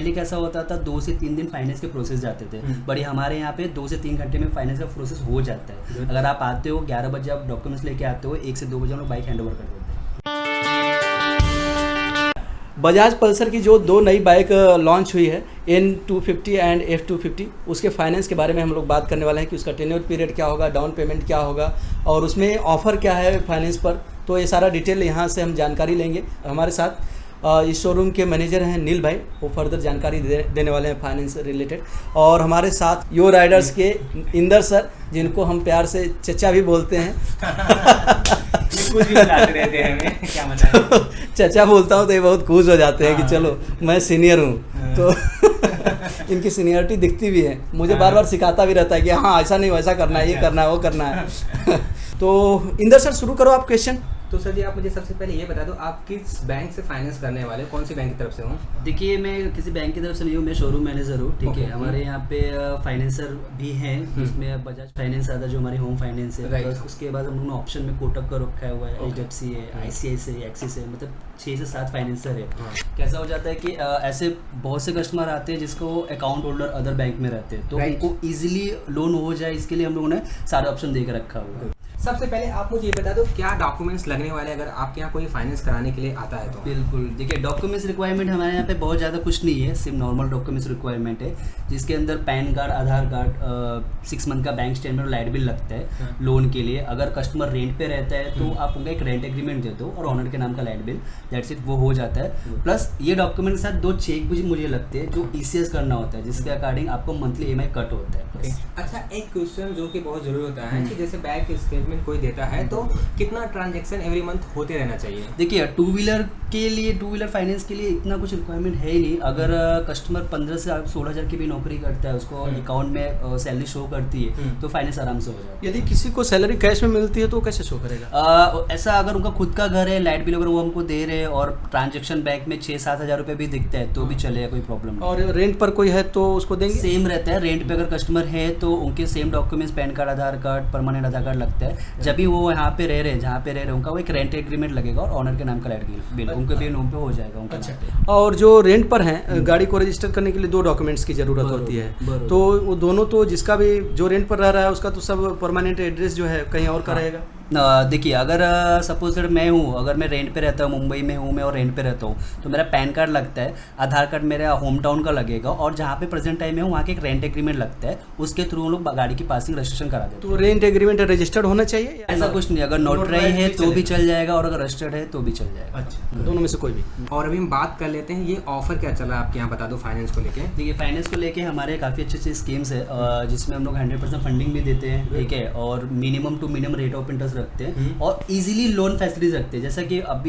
पहले कैसा होता था 2 से 3 दिन फाइनेंस के प्रोसेस जाते थे, बट हमारे यहाँ पे 2 से 3 घंटे में फाइनेंस का प्रोसेस हो जाता है। अगर आप आते हो 11 बजे, आप डॉक्यूमेंट्स लेके आते हो, 1 से 2 बजे हम लोग बाइक हैंड ओवर कर देते हैं। बजाज पल्सर की जो 2 नई बाइक लॉन्च हुई है N250 एंड F250, उसके फाइनेंस के बारे में हम लोग बात करने वाले हैं कि उसका टेन्योर पीरियड क्या होगा, डाउन पेमेंट क्या होगा और उसमें ऑफ़र क्या है फाइनेंस पर। तो ये सारा डिटेल यहाँ से हम जानकारी लेंगे। हमारे साथ इस शोरूम के मैनेजर हैं नील भाई, वो फर्दर जानकारी देने वाले हैं फाइनेंस रिलेटेड। और हमारे साथ यो राइडर्स के इंदर सर, जिनको हम प्यार से चचा भी बोलते हैं कुछ भी बताते रहते हैं हमें, क्या बताएं। चचा बोलता हूँ तो ये बहुत खुश हो जाते हैं कि चलो मैं सीनियर हूँ, तो इनकी सीनियरिटी दिखती भी है। मुझे बार बार सिखाता भी रहता है कि हाँ ऐसा नहीं वैसा करना है, ये करना है, वो करना है। तो इंदर सर शुरू करो आप क्वेश्चन। तो सर जी आप मुझे सबसे पहले ये बता दो, आप किस बैंक से फाइनेंस करने वाले, कौन सी बैंक की तरफ से हो? देखिए मैं किसी बैंक की तरफ से नहीं हूँ, मैं शोरूम मैनेजर हूँ, ठीक है। हमारे यहाँ पे फाइनेंसर भी हैं, जिसमें बजाज फाइनेंस आता है जो हमारी होम फाइनेंस है। उसके बाद हम लोगों ने ऑप्शन में कोटक का रखा हुआ है, HDFC है, ICICI है, एक्सिस है, मतलब 6 से 7 फाइनेंसर है। कैसा हो जाता है कि ऐसे बहुत से कस्टमर आते हैं जिसको अकाउंट होल्डर अदर बैंक में रहते हैं, तो उनको ईजिली लोन हो जाए, इसके लिए हम लोगों ने सारे ऑप्शन दे के रखा हुआ है। सबसे पहले आप मुझे ये बता दो क्या डॉक्यूमेंट्स लगने वाले अगर आपके यहाँ कोई फाइनेंस कराने के लिए आता है तो? बिल्कुल, देखिए डॉक्यूमेंट्स रिक्वायरमेंट हमारे यहाँ पे बहुत ज़्यादा कुछ नहीं है, सिर्फ नॉर्मल डॉक्यूमेंट्स रिक्वायरमेंट है, जिसके अंदर पैन कार्ड, आधार कार्ड, 6 मंथ का बैंक स्टेटमेंट और लाइट बिल लगता है लोन के लिए। अगर कस्टमर रेंट पे रहता है तो आप उनका एक रेंट एग्रीमेंट दे दो और ऑनर के नाम का लाइट बिल, दैट्स इट, वो हो जाता है। प्लस ये डॉक्यूमेंट के साथ 2 चेक भी मुझे लगते हैं जो ECS करना होता है, जिसके अकॉर्डिंग आपको मंथली EMI कट होता है। अच्छा, एक क्वेश्चन जो कि बहुत जरूरी होता है कि जैसे बैंक स्टेटमेंट कोई देता है तो कितना ट्रांजैक्शन एवरी मंथ होते रहना चाहिए? देखिए टू व्हीलर के लिए, टू व्हीलर फाइनेंस के लिए इतना कुछ रिक्वायरमेंट है ही नहीं। अगर कस्टमर 15 से 16 हज़ार की भी नौकरी करता है, उसको अकाउंट में सैलरी शो करती है, तो फाइनेंस आराम से हो जाता है। यदि किसी को सैलरी कैश में मिलती है तो कैसे शो करेगा? ऐसा अगर उनका खुद का घर है, लाइट बिल अगर वो हमको दे रहे हैं और ट्रांजेक्शन बैंक में 6-7 हज़ार रुपये भी दिखता है तो भी चलेगा, कोई प्रॉब्लम नहीं। और रेंट पर कोई है तो उसको देंगे? सेम रहता है, रेंट पे अगर कस्टमर है तो उनके सेम डॉक्यूमेंट्स, पैन कार्ड, आधार कार्ड, परमानेंट आधार कार्ड लगता है। जब भी वो यहाँ पे रह रहे हैं, जहाँ पे रह रहे हैं, उनका वो एक रेंट एग्रीमेंट लगेगा और ऑनर के नाम का लाइट बिल उनके भी नाम पे हो जाएगा उनका। अच्छा। और जो रेंट पर हैं, गाड़ी को रजिस्टर करने के लिए 2 डॉक्यूमेंट्स की ज़रूरत होती है, तो वो दोनों, तो जिसका भी जो रेंट पर रह रहा है उसका तो सब परमानेंट एड्रेस जो है कहीं और का रहेगा। देखिए अगर सपोज दैट मैं हूँ, अगर मैं रेंट पे रहता हूँ, मुंबई में हूँ मैं और रेंट पे रहता हूँ, तो मेरा पैन कार्ड लगता है, आधार कार्ड मेरा होम टाउन का लगेगा और जहाँ पे प्रेजेंट टाइम में हूँ वहाँ के एक रेंट एग्रीमेंट लगता है, उसके थ्रू हम लोग गाड़ी की पासिंग रजिस्ट्रेशन करा देते हैं। तो रेंट एग्रीमेंट रजिस्टर्ड होना चाहिए? ऐसा कुछ नहीं, अगर नोटराई है तो भी चल जाएगा और अगर रजिस्टर्ड है तो भी चल जाएगा। अच्छा, दोनों में से कोई भी। और अभी हम बात कर लेते हैं, ये ऑफर क्या चला आपके यहाँ, बता दो फाइनेंस को लेके। देखिए फाइनेंस को लेके हमारे काफ़ी अच्छी स्कीम्स है, जिसमें हम लोग 100% फंडिंग भी देते हैं, ठीक है, और minimum to minimum rate of interest रखते हैं और इजीली लोन फैसिलिटीज रखते हैं। जैसा कि अब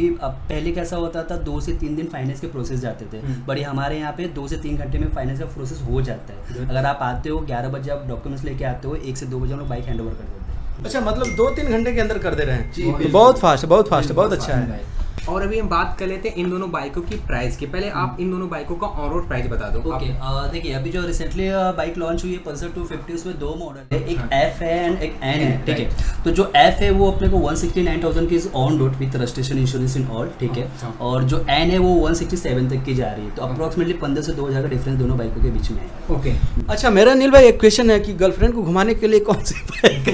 पहले कैसा होता था 2 से 3 दिन फाइनेंस के प्रोसेस जाते थे, बट हमारे यहाँ पे 2 से 3 घंटे में फाइनेंस का प्रोसेस हो जाता है। अगर आप आते हो 11 बजे, आप डॉक्यूमेंट्स लेके आते हो, 1 से 2 बजे हम लोग बाइक हैंड ओवर कर देते हैं। अच्छा, मतलब 2-3 घंटे के अंदर कर दे रहे हैं? बहुत फास्ट, बहुत फास्ट, बहुत अच्छा है। और अभी हम बात कर लेते हैं इन दोनों बाइकों की प्राइस की। पहले आप इन दोनों बाइकों का ऑन रोड प्राइस बता दो। ओके, देखिए अभी जो रिसेंटली बाइक लॉन्च हुई है पल्सर 250, उसमें 2 मॉडल है, एक F है एंड एक N है, ठीक है। तो जो F है वो अपने को 169,000 की on road with registration, insurance in all, ठीक है, और जो N है वो 167 तक की जा रही है, तो अप्रोक्सीमेटली 15 से 2,000 का डिफरेंस दोनों बाइकों के बीच में है। ओके, अच्छा, मेरा नील भाई एक क्वेश्चन है कि गर्लफ्रेंड को घुमाने के लिए कौन सी बाइक?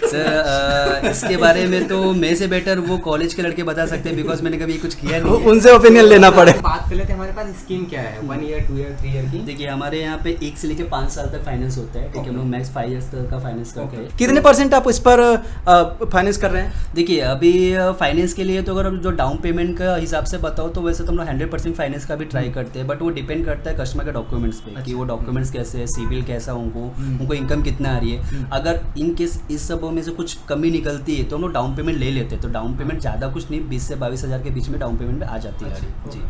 सर इसके बारे में तो मैं से बेटर वो कॉलेज के लड़के बता सकते हैं, बिकॉज मैंने कभी कुछ किया नहीं है। उनसे ओपिनियन लेना पड़े। बात कर लेते हैं, हमारे पास स्कीम क्या है, 1 ईयर, 2 ईयर, 3 ईयर की? देखिए हमारे यहाँ पे 1 से लेके 5 साल तक फाइनेंस होता है, ठीक है, हम लोग मैक्स 5 ईयर्स तक का फाइनेंस करते हैं। कितने % आप इस पर फाइनेंस कर रहे हैं? देखिए अभी फाइनेंस के लिए तो अगर जो डाउन पेमेंट का हिसाब से बताओ तो वैसे तो हम लोग 100% फाइनेंस का भी ट्राई करते हैं, बट वो डिपेंड करता है कस्टमर के डॉक्यूमेंट्स पे कि वो डॉक्यूमेंट्स कैसे है, सिविल कैसा उनको इनकम कितना आ रही है। अगर इन केस इस सब में से कुछ कमी निकलती है तो हम लोग डाउन पेमेंट ले लेते हैं। तो डाउन पेमेंट ज़्यादा कुछ नहीं, 20 से 22 हज़ार के बीच में डाउन पेमेंट में आ जाती है जी।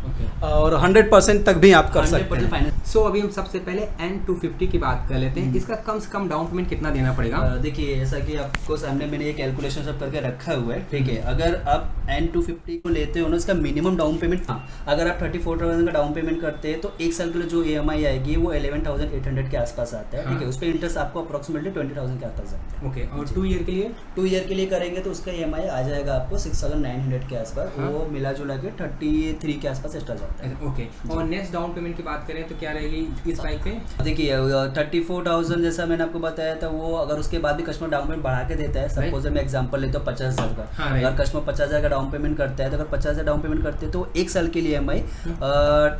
और 100% तक भी आप कर सकते हैं फाइनेंस। सो अभी हम सबसे पहले N250 की बात कर लेते हैं, इसका कम से कम डाउन पेमेंट कितना देना पड़ेगा? देखिए ऐसा कि आपको सामने मैंने ये कैलकुलेशन सब करके रखा हुआ है, ठीक है। अगर आप N250 को लेते हो ना, इसका मिनिमम डाउन पेमेंट, अगर आप 34,000 का डाउन पेमेंट करते हैं तो 1 साल के लिए जो EMI आएगी वो 11,800 के आसपास आता है, ठीक है। उस पर इंटरेस्ट आपको अप्रोक्सीमेटली 20,000 के आसपास आता है। ओके, और 2 ईयर के लिए? 2 ईयर के लिए करेंगे तो उसका EMI आ जाएगा आपको 6,900 के आसपास, वो मिला जुला के 33 के आसपास एक्स्ट्रा जाता है। ओके, और नेक्स्ट डाउन पेमेंट की बात करें तो क्या रहेगी इस बाइक पे? देखिए 34,000 जैसा मैंने आपको बताया था, वो अगर उसके बाद भी कस्टमर डाउन पेमेंट बढ़ा के देता है, सपोज मैं एग्जांपल लेता हूँ 50,000 का, हाँ, अगर कस्टमर 50,000 का डाउन पेमेंट करता है तो अगर 50,000 डाउन पेमेंट करते हैं तो एक साल के लिए EMI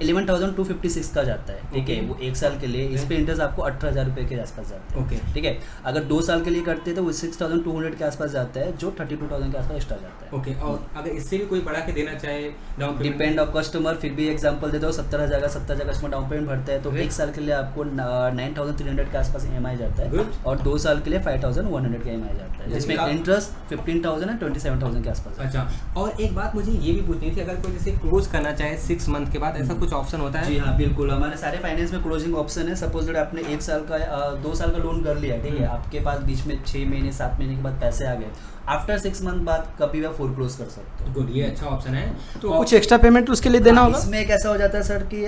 11,256 का जाता है, ठीक है, वो एक साल के लिए। इस पे इंटरेस्ट आपको 18,000 रुपये के आसपास जाता है, ओके, ठीक है। अगर 2 साल के लिए करते हैं तो वो 6,200 के आसपास जाता है, जो 32,000 के आसपास एक्स्ट्रा जाता है। ओके, और अगर इससे भी कोई बढ़ा के देना चाहे down payment? Depend of customer. फिर भी एग्जांपल देता हूँ 70,000 का 70,000 कस्टमर डाउन पेमेंट भरता है तो एक साल के लिए आपको 9,300 के आसपास EMI जाता है, Good. और 2 साल के लिए 5,100 का EMI जाता है, जिसमें इंटरेस्ट 15,000 है 27,000 के आसपास है। अच्छा, और एक बात मुझे ये भी पूछनी थी, अगर कोई जैसे क्लोज करना चाहे 6 मंथ के बाद, ऐसा कुछ ऑप्शन होता है? जी हाँ, बिल्कुल, हमारे सारे फाइनेंस में क्लोजिंग ऑप्शन है। सपोज दैट आपने 1 साल का 2 साल का लोन कर लिया, ठीक है, आपके पास बीच में 6 महीने 7 महीने के बाद पैसे आ गए, आफ्टर 6 मंथ बाद कभी भी आप फुल क्लोज कर सकते हो। गुड, ये अच्छा ऑप्शन है। तो कुछ एक्स्ट्रा पेमेंट उसके लिए देना होगा? इसमें कैसा हो जाता है सर कि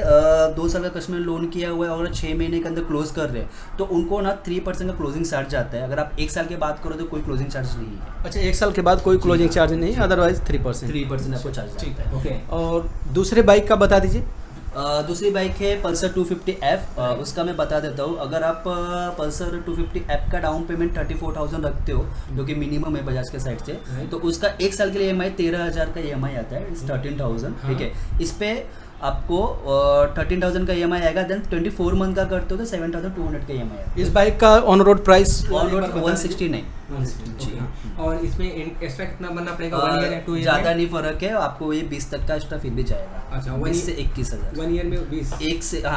2 साल का कस्टमर लोन किया हुआ है और 6 महीने के अंदर क्लोज कर रहे हैं तो उनको ना 3% का क्लोजिंग चार्ज जाता है। अगर आप 1 साल के बाद करो तो कोई क्लोजिंग चार्ज नहीं है। अच्छा, 1 साल के बाद कोई क्लोजिंग चार्ज नहीं, अदरवाइज 3%। 3% आपको चार्ज जाता है। ओके, और दूसरे बाइक का बता दीजिए। दूसरी बाइक है पल्सर 250F। उसका मैं बता देता हूँ। अगर आप पल्सर 250F का डाउन पेमेंट 34,000 रखते हो, जो कि मिनिमम है बजाज के साइड से, तो उसका 1 साल के लिए EMI 13,000 का EMI आता है, 13,000, ठीक है। इस पे आपको 13,000 का EMI आएगा, देन 24 मंथ का करते हो तो 7,200 का EMI आएगा। इस बाइक का on road price? On road 169। जी, और इसमें एक्स्ट्रा कितना बनना पड़ेगा? 1 ईयर या 2 ईयर? ज़्यादा नहीं फर्क है, आपको ये 20 तक का एक्स्ट्रा फिर भी जाएगा। अच्छा, 20 से 21,000। 1 ईयर में 20?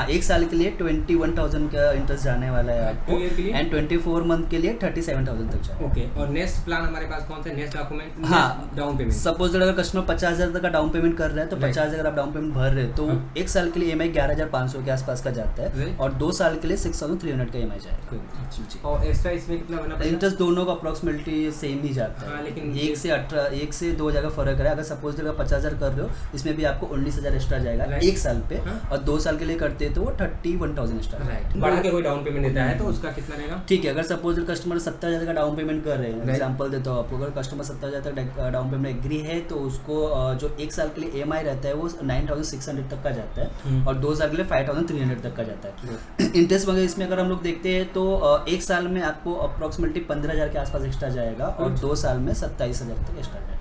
एक साल के लिए 21,000 का इंटरेस्ट जाने वाला है आपको, 2 ईयर के लिए? एंड 24 मंथ के लिए 37,000 तक जाएगा। ओके, और नेक्स्ट प्लान हमारे पास कौन सा है? Next document? हाँ, डाउन पेमेंट। सपोज अगर कस्टमर 50,000 तक का डाउन पेमेंट कर रहा है तो 50,000 अगर आप डाउन पेमेंट भर रहे हैं तो 1 साल के लिए EMI 11,500 के आसपास का जाता है, और 2 साल के लिए 6,300 का EMI जाएगा। और एक्स्ट्रा इसमें कितना बनना पड़ेगा? इंटरेस्ट दोनों का अप्रोक्सीमेटली सेम ही जाता है। हाँ, लेकिन 1 से 2 जगह फर्क है। अगर सपोज अगर 50,000 कर रहे हो, इसमें भी आपको 19,000 एक्स्ट्रा जाएगा 1 साल पे, और 2 साल के लिए करते हैं तो वो 31,000 एक्स्ट्रा। राइट, बढ़ा के कोई डाउन पेमेंट देता है तो उसका कितना रहेगा? ठीक है, अगर सपोज कस्टमर 70,000 का डाउन पेमेंट कर रहे हैं, एग्जांपल देता हूँ आपको, अगर कस्टमर 70,000 तक डाउन पेमेंट एग्री है तो उसको जो 1 साल के लिए EMI रहता है वो 9,600 तक का जाता है, और 2 साल के लिए 5,300 तक का जाता है। इंटरेस्ट वगैरह इसमें अगर हम लोग देखते हैं तो 1 साल में आपको अप्रोक्सीमेटली 15,000 के आसपास एक्स्ट्रा जाएगा, और 2 साल में 27,000 तक एक्स्ट्रा जाएगा।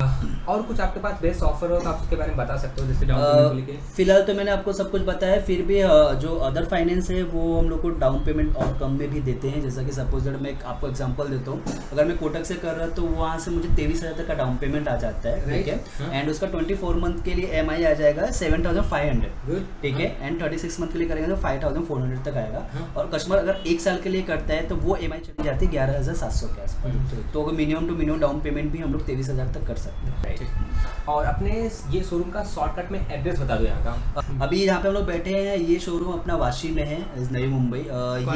और कुछ आपके पास बेस्ट ऑफर हो तो आप उसके बारे में बता सकते हो, जैसे डाउन पेमेंट को लेके? फिलहाल तो मैंने आपको सब कुछ बताया, फिर भी जो अदर फाइनेंस है वो हम लोग को डाउन पेमेंट और कम में भी देते हैं। जैसा कि सपोज मैं आपको एग्जांपल देता हूँ, अगर मैं कोटक से कर रहा तो वहाँ से मुझे 23,000 तक का डाउन पेमेंट आ जाता है, ठीक है, एंड उसका 24 मंथ के लिए EMI आ जाएगा 7,500, ठीक है, एंड 36 मंथ के लिए करेंगे तो 5,400 तक आएगा, और कस्टमर अगर 1 साल के लिए करता है तो वो EMI चली जाती है 11,700 के आसपास। तो अगर minimum to minimum down payment भी हम लोग 23,000 तक कर सकते हैं। और अपने ये शोरूम का शॉर्टकट में एड्रेस बता दो यहाँ का। अभी यहाँ पे हम लोग बैठे हैं, ये शोरूम अपना वाशी में है, नई मुंबई।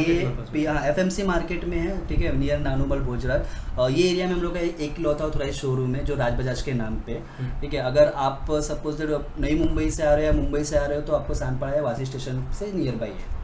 ये FMC मार्केट में है, ठीक है, नियर नानूमल भोजराज। ये एरिया में हम लोग का एक इकलौता ऑथराइज शोरूम है जो राज बजाज के नाम पे, ठीक है। अगर आप सपोज नई मुंबई से आ रहे हो या मुंबई से आ रहे हो तो आपको सानपाड़ा या वाशी स्टेशन से नियर बाई है।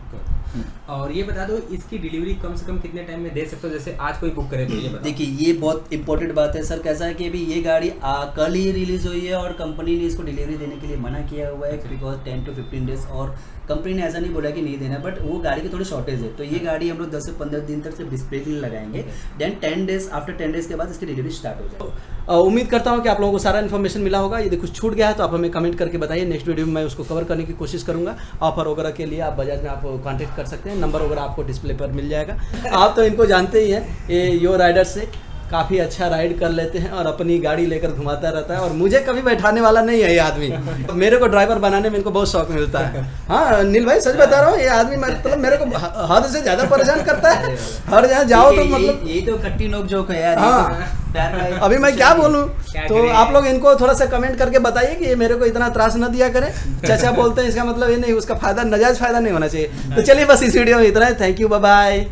और ये बता दो इसकी डिलीवरी कम से कम कितने टाइम में दे सकते हो, जैसे आज कोई बुक करे तो ये बताओ। देखिए, ये बहुत इंपॉर्टेंट बात है सर। कैसा है कि अभी ये गाड़ी कल ही रिलीज हुई है और कंपनी ने इसको डिलीवरी देने के लिए मना किया हुआ है, बिकॉज 10 to 15 डेज, और कंपनी ने ऐसा नहीं बोला कि नहीं देना, बट वो गाड़ी की थोड़ी शॉर्टेज है, तो ये गाड़ी हम लोग 10 से 15 दिन तक सिर्फ डिस्प्ले के लिए लगाएंगे, देन 10 डेज, आफ्टर 10 डेज के बाद इसकी डिलीवरी स्टार्ट हो जाएगी। उम्मीद करता हूँ कि आप लोगों को सारा इन्फॉर्मेशन मिला होगा। यदि कुछ छूट गया है तो आप हमें कमेंट करके बताइए, नेक्स्ट वीडियो में मैं उसको कवर करने की कोशिश करूँगा। ऑफर वगैरह के लिए आप बजाज में आप कॉन्टैक्ट कर सकते हैं, नंबर वगैरह आपको डिस्प्ले पर मिल जाएगा। आप तो इनको जानते ही हैं, ये यो राइडर से काफ़ी अच्छा राइड कर लेते हैं और अपनी गाड़ी लेकर घुमाता रहता है, और मुझे कभी बैठाने वाला नहीं है ये आदमी। मेरे को ड्राइवर बनाने में इनको बहुत शौक मिलता है। हाँ नील भाई, सच बता रहा हूँ, ये आदमी मतलब मेरे को हद से ज़्यादा परेशान करता है। हर जहाँ जाओ तो मतलब ये तो खट्टी नोक जोक है यार। हाँ, अभी मैं क्या बोलूँ, तो आप लोग इनको थोड़ा सा कमेंट करके बताइए कि ये मेरे को इतना त्रास न दिया करे। चाचा बोलते हैं, इसका मतलब ये नहीं, उसका फायदा, नाजायज फायदा नहीं होना चाहिए। तो चलिए बस इस वीडियो में इतना है। Thank you, bye bye.